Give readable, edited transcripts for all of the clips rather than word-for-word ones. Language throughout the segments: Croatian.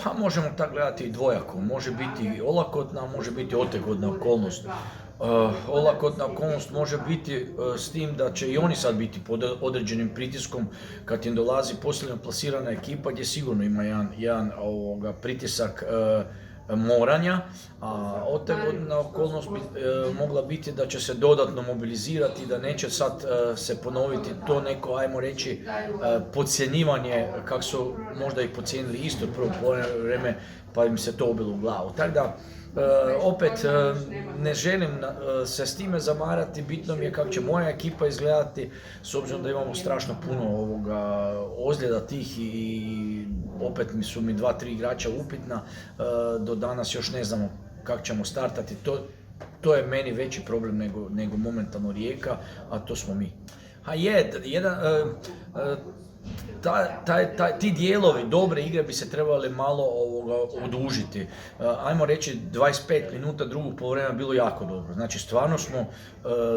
Pa možemo tako gledati i dvojako, može biti olakotna, može biti otegotna okolnost. Olakotna okolnost može biti s tim da će i oni sad biti pod određenim pritiskom kad im dolazi posljedno plasirana ekipa gdje sigurno ima jedan pritisak moranja, a otegotna okolnost bi mogla biti da će se dodatno mobilizirati i da neće sad se ponoviti to neko, ajmo reći, podcjenjivanje, kako su možda i podcijenili isto prvo vrijeme, pa im se to ubilo u glavu. Tako da, opet, ne želim se s time zamarati, bitno mi je kako će moja ekipa izgledati, s obzirom da imamo strašno puno ozljeda tih i opet su mi 2-3 igrača upitna, do danas još ne znamo kako ćemo startati, to je meni veći problem nego momentalno Rijeka, a to smo mi. Ti dijelovi dobre igre bi se trebali malo odužiti. Ajmo reći 25 minuta drugog poluvremena bilo jako dobro. Znači stvarno smo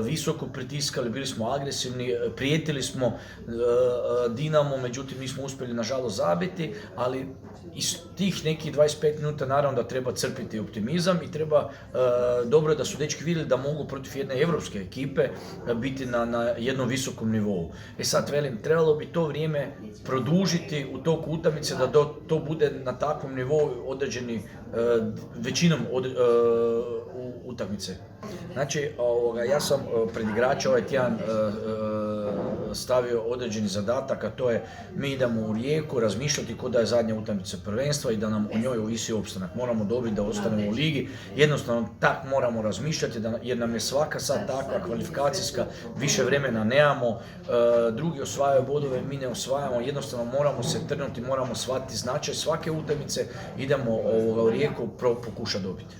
visoko pritiskali, bili smo agresivni, prijetili smo Dinamo, međutim nismo uspjeli nažalost zabiti, ali iz tih nekih 25 minuta naravno da treba crpiti optimizam i treba, dobro je da su dečki vidjeli da mogu protiv jedne europske ekipe biti na jednom visokom nivou. Sad velim, trebalo bi to vrijeme produžiti u toku utakmice da to bude na takvom nivou određeni većinom utakmice. Znači, ja sam pred igrača ovaj tjedan stavio određeni zadatak, a to je mi idemo u Rijeku razmišljati ko da je zadnja utakmica prvenstva i da nam o njoj ovisi opstanak. Moramo dobiti da ostanemo u ligi, jednostavno tak moramo razmišljati jer nam je svaka sad takva kvalifikacijska, više vremena nemamo, drugi osvajaju bodove, mi ne osvajamo, jednostavno moramo se trgnuti, moramo shvatiti značaj svake utakmice, idemo u Rijeku pokušati dobiti.